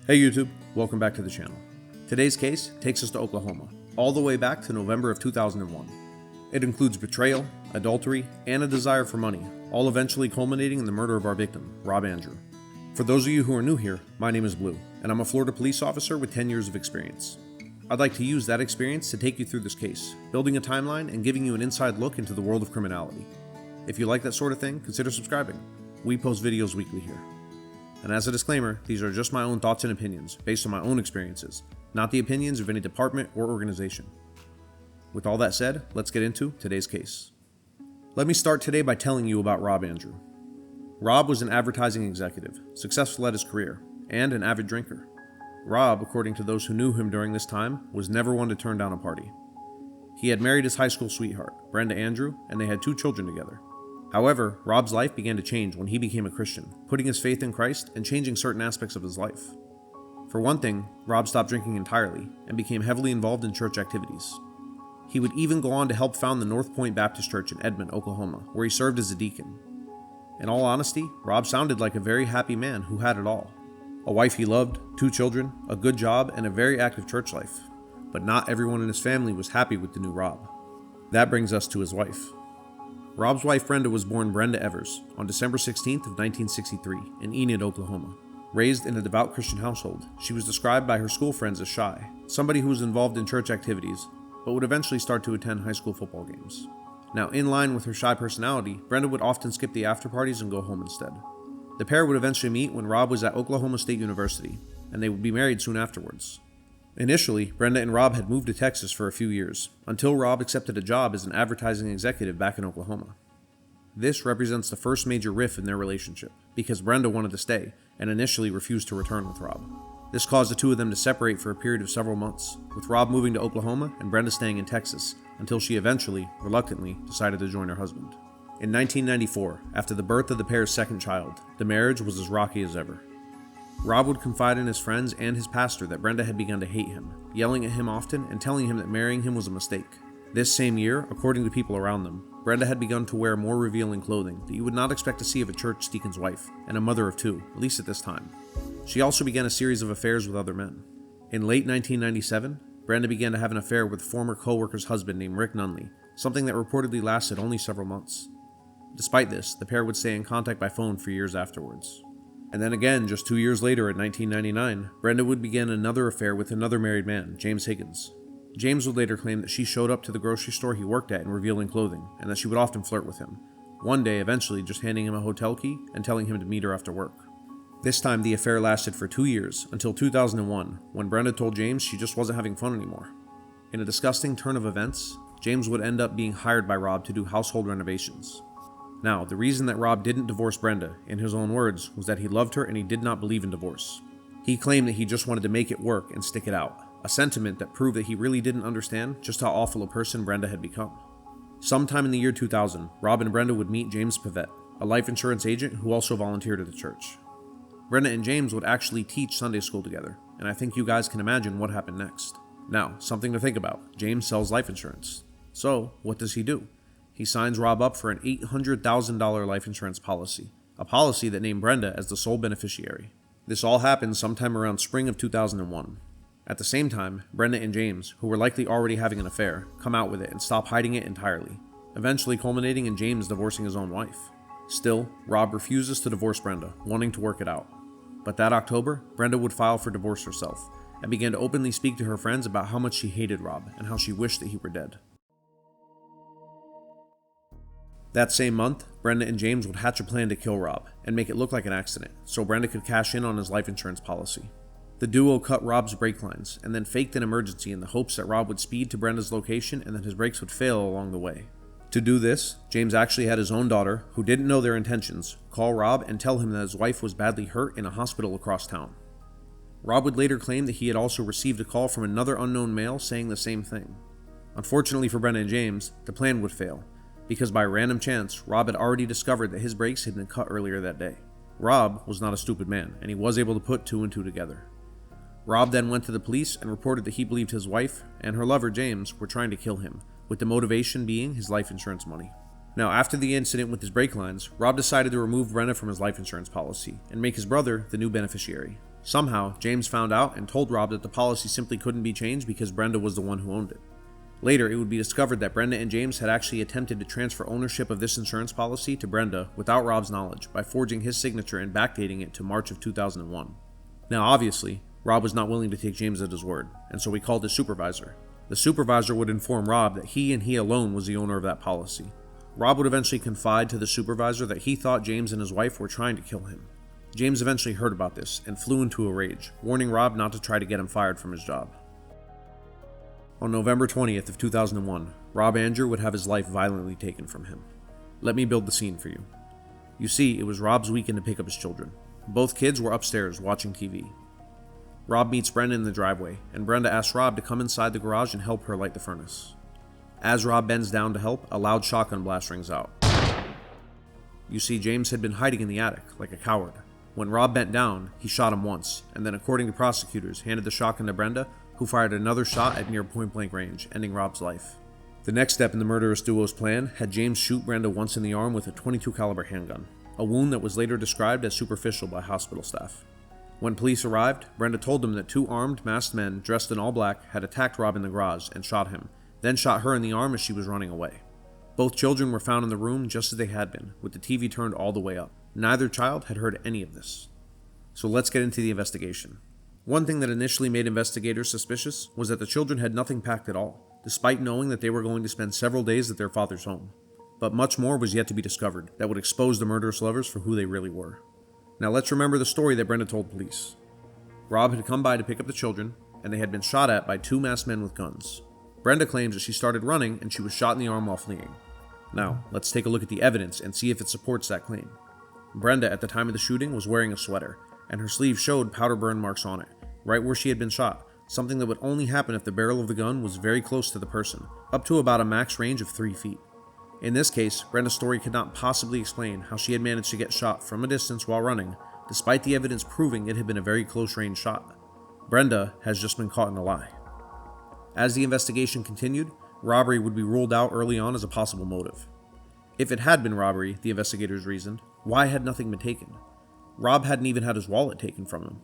Hey YouTube, welcome back to the channel. Today's case takes us to Oklahoma, all the way back to November of 2001. It includes betrayal, adultery, and a desire for money, all eventually culminating in the murder of our victim, Rob Andrew. For those of you who are new here, my name is Blue, and I'm a Florida police officer with 10 years of experience. I'd like to use that experience to take you through this case, building a timeline and giving you an inside look into the world of criminality. If you like that sort of thing, consider subscribing. We post videos weekly here. And as a disclaimer, these are just my own thoughts and opinions, based on my own experiences, not the opinions of any department or organization. With all that said, let's get into today's case. Let me start today by telling you about Rob Andrew. Rob was an advertising executive, successful at his career, and an avid drinker. Rob, according to those who knew him during this time, was never one to turn down a party. He had married his high school sweetheart, Brenda Andrew, and they had 2 children together. However, Rob's life began to change when he became a Christian, putting his faith in Christ and changing certain aspects of his life. For one thing, Rob stopped drinking entirely and became heavily involved in church activities. He would even go on to help found the North Point Baptist Church in Edmond, Oklahoma, where he served as a deacon. In all honesty, Rob sounded like a very happy man who had it all. A wife he loved, 2 children, a good job, and a very active church life. But not everyone in his family was happy with the new Rob. That brings us to his wife. Rob's wife Brenda was born Brenda Evers on December 16th of 1963 in Enid, Oklahoma. Raised in a devout Christian household, she was described by her school friends as shy, somebody who was involved in church activities, but would eventually start to attend high school football games. Now, in line with her shy personality, Brenda would often skip the after parties and go home instead. The pair would eventually meet when Rob was at Oklahoma State University, and they would be married soon afterwards. Initially, Brenda and Rob had moved to Texas for a few years, until Rob accepted a job as an advertising executive back in Oklahoma. This represents the first major rift in their relationship, because Brenda wanted to stay, and initially refused to return with Rob. This caused the two of them to separate for a period of several months, with Rob moving to Oklahoma and Brenda staying in Texas, until she eventually, reluctantly, decided to join her husband. In 1994, after the birth of the pair's second child, the marriage was as rocky as ever. Rob would confide in his friends and his pastor that Brenda had begun to hate him, yelling at him often and telling him that marrying him was a mistake. This same year, according to people around them, Brenda had begun to wear more revealing clothing that you would not expect to see of a church deacon's wife, and a mother of 2, at least at this time. She also began a series of affairs with other men. In late 1997, Brenda began to have an affair with a former co-worker's husband named Rick Nunley, something that reportedly lasted only several months. Despite this, the pair would stay in contact by phone for years afterwards. And then again, just 2 years later in 1999, Brenda would begin another affair with another married man, James Higgins. James would later claim that she showed up to the grocery store he worked at in revealing clothing, and that she would often flirt with him, one day eventually just handing him a hotel key and telling him to meet her after work. This time the affair lasted for 2 years, until 2001, when Brenda told James she just wasn't having fun anymore. In a disgusting turn of events, James would end up being hired by Rob to do household renovations. Now, the reason that Rob didn't divorce Brenda, in his own words, was that he loved her and he did not believe in divorce. He claimed that he just wanted to make it work and stick it out, a sentiment that proved that he really didn't understand just how awful a person Brenda had become. Sometime in the year 2000, Rob and Brenda would meet James Pavette, a life insurance agent who also volunteered at the church. Brenda and James would actually teach Sunday school together, and I think you guys can imagine what happened next. Now, something to think about. James sells life insurance. So, what does he do? He signs Rob up for an $800,000 life insurance policy, a policy that named Brenda as the sole beneficiary. This all happened sometime around spring of 2001. At the same time, Brenda and James, who were likely already having an affair, come out with it and stop hiding it entirely, eventually culminating in James divorcing his own wife. Still, Rob refuses to divorce Brenda, wanting to work it out. But that October, Brenda would file for divorce herself, and began to openly speak to her friends about how much she hated Rob and how she wished that he were dead. That same month, Brenda and James would hatch a plan to kill Rob and make it look like an accident, so Brenda could cash in on his life insurance policy. The duo cut Rob's brake lines and then faked an emergency in the hopes that Rob would speed to Brenda's location and that his brakes would fail along the way. To do this, James actually had his own daughter, who didn't know their intentions, call Rob and tell him that his wife was badly hurt in a hospital across town. Rob would later claim that he had also received a call from another unknown male saying the same thing. Unfortunately for Brenda and James, the plan would fail, because by random chance, Rob had already discovered that his brakes had been cut earlier that day. Rob was not a stupid man, and he was able to put 2 and 2 together. Rob then went to the police and reported that he believed his wife and her lover James were trying to kill him, with the motivation being his life insurance money. Now, after the incident with his brake lines, Rob decided to remove Brenda from his life insurance policy and make his brother the new beneficiary. Somehow, James found out and told Rob that the policy simply couldn't be changed because Brenda was the one who owned it. Later, it would be discovered that Brenda and James had actually attempted to transfer ownership of this insurance policy to Brenda without Rob's knowledge by forging his signature and backdating it to March of 2001. Now, obviously, Rob was not willing to take James at his word, and so he called his supervisor. The supervisor would inform Rob that he and he alone was the owner of that policy. Rob would eventually confide to the supervisor that he thought James and his wife were trying to kill him. James eventually heard about this and flew into a rage, warning Rob not to try to get him fired from his job. On November 20th of 2001, Rob Andrew would have his life violently taken from him. Let me build the scene for you. You see, it was Rob's weekend to pick up his children. Both kids were upstairs watching TV. Rob meets Brenda in the driveway, and Brenda asks Rob to come inside the garage and help her light the furnace. As Rob bends down to help, a loud shotgun blast rings out. You see, James had been hiding in the attic, like a coward. When Rob bent down, he shot him once, and then, according to prosecutors, handed the shotgun to Brenda, who fired another shot at near point-blank range, ending Rob's life. The next step in the murderous duo's plan had James shoot Brenda once in the arm with a .22 caliber handgun, a wound that was later described as superficial by hospital staff. When police arrived, Brenda told them that two armed, masked men dressed in all black had attacked Rob in the garage and shot him, then shot her in the arm as she was running away. Both children were found in the room just as they had been, with the TV turned all the way up. Neither child had heard any of this. So let's get into the investigation. One thing that initially made investigators suspicious was that the children had nothing packed at all, despite knowing that they were going to spend several days at their father's home. But much more was yet to be discovered that would expose the murderous lovers for who they really were. Now let's remember the story that Brenda told police. Rob had come by to pick up the children, and they had been shot at by two masked men with guns. Brenda claims that she started running and she was shot in the arm while fleeing. Now, let's take a look at the evidence and see if it supports that claim. Brenda, at the time of the shooting, was wearing a sweater, and her sleeve showed powder burn marks on it, right where she had been shot, something that would only happen if the barrel of the gun was very close to the person, up to about a max range of 3 feet. In this case, Brenda's story could not possibly explain how she had managed to get shot from a distance while running, despite the evidence proving it had been a very close-range shot. Brenda has just been caught in a lie. As the investigation continued, robbery would be ruled out early on as a possible motive. If it had been robbery, the investigators reasoned, why had nothing been taken? Rob hadn't even had his wallet taken from him.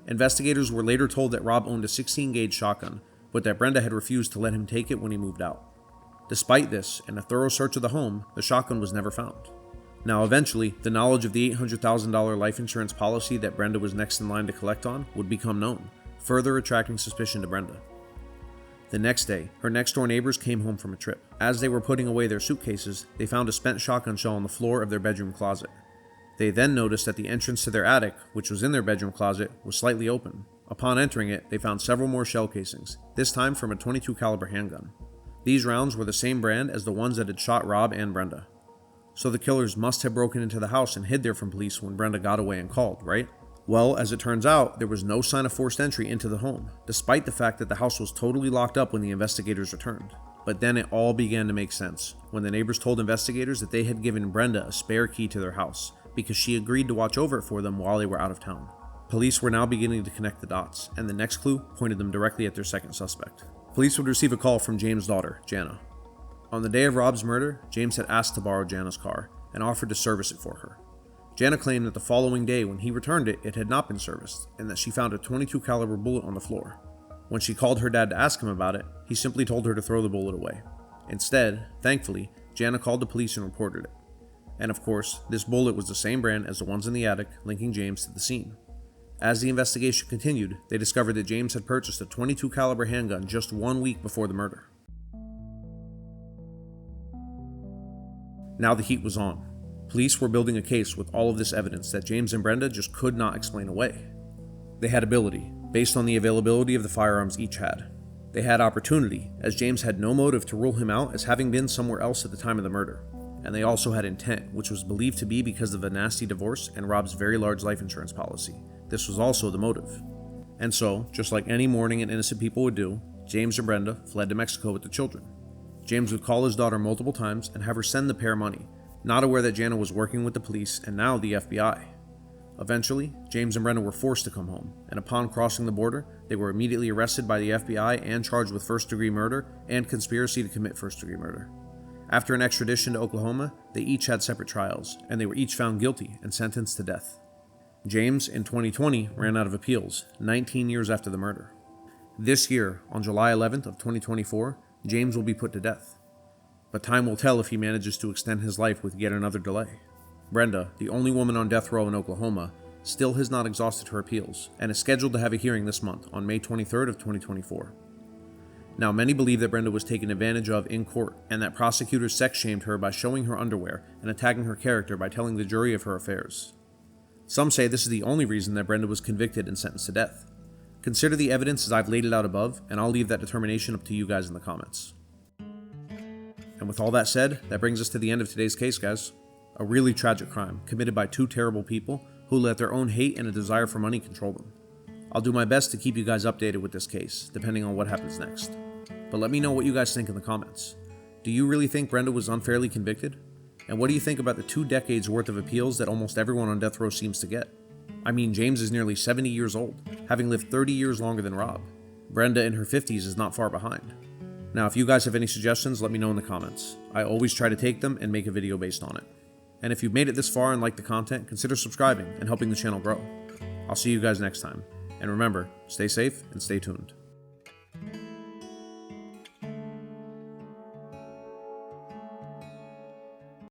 Investigators were later told that Rob owned a 16-gauge shotgun, but that Brenda had refused to let him take it when he moved out. Despite this, in a thorough search of the home, the shotgun was never found. Now eventually, the knowledge of the $800,000 life insurance policy that Brenda was next in line to collect on would become known, further attracting suspicion to Brenda. The next day, her next-door neighbors came home from a trip. As they were putting away their suitcases, they found a spent shotgun shell on the floor of their bedroom closet. They then noticed that the entrance to their attic, which was in their bedroom closet, was slightly open. Upon entering it, they found several more shell casings, this time from a .22 caliber handgun. These rounds were the same brand as the ones that had shot Rob and Brenda. So the killers must have broken into the house and hid there from police when Brenda got away and called, right? Well, as it turns out, there was no sign of forced entry into the home, despite the fact that the house was totally locked up when the investigators returned. But then it all began to make sense, when the neighbors told investigators that they had given Brenda a spare key to their house, because she agreed to watch over it for them while they were out of town. Police were now beginning to connect the dots, and the next clue pointed them directly at their second suspect. Police would receive a call from James' daughter, Jana. On the day of Rob's murder, James had asked to borrow Jana's car, and offered to service it for her. Jana claimed that the following day when he returned it, it had not been serviced, and that she found a .22 caliber bullet on the floor. When she called her dad to ask him about it, he simply told her to throw the bullet away. Instead, thankfully, Jana called the police and reported it. And of course, this bullet was the same brand as the ones in the attic, linking James to the scene. As the investigation continued, they discovered that James had purchased a .22 caliber handgun just 1 week before the murder. Now the heat was on. Police were building a case with all of this evidence that James and Brenda just could not explain away. They had ability, based on the availability of the firearms each had. They had opportunity, as James had no motive to rule him out as having been somewhere else at the time of the murder. And they also had intent, which was believed to be because of a nasty divorce and Rob's very large life insurance policy. This was also the motive. And so, just like any mourning and innocent people would do, James and Brenda fled to Mexico with the children. James would call his daughter multiple times and have her send the pair money, not aware that Jana was working with the police and now the FBI. Eventually, James and Brenda were forced to come home, and upon crossing the border, they were immediately arrested by the FBI and charged with first-degree murder and conspiracy to commit first-degree murder. After an extradition to Oklahoma, they each had separate trials, and they were each found guilty and sentenced to death. James, in 2020, ran out of appeals, 19 years after the murder. This year, on July 11th of 2024, James will be put to death. But time will tell if he manages to extend his life with yet another delay. Brenda, the only woman on death row in Oklahoma, still has not exhausted her appeals and is scheduled to have a hearing this month on May 23rd of 2024. Now, many believe that Brenda was taken advantage of in court and that prosecutors sex-shamed her by showing her underwear and attacking her character by telling the jury of her affairs. Some say this is the only reason that Brenda was convicted and sentenced to death. Consider the evidence as I've laid it out above, and I'll leave that determination up to you guys in the comments. And with all that said, that brings us to the end of today's case, guys. A really tragic crime committed by two terrible people who let their own hate and a desire for money control them. I'll do my best to keep you guys updated with this case, depending on what happens next. But let me know what you guys think in the comments. Do you really think Brenda was unfairly convicted? And what do you think about the 2 decades worth of appeals that almost everyone on death row seems to get? I mean, James is nearly 70 years old, having lived 30 years longer than Rob. Brenda in her 50s is not far behind. Now, if you guys have any suggestions, let me know in the comments. I always try to take them and make a video based on it. And if you've made it this far and like the content, consider subscribing and helping the channel grow. I'll see you guys next time. And remember, stay safe and stay tuned.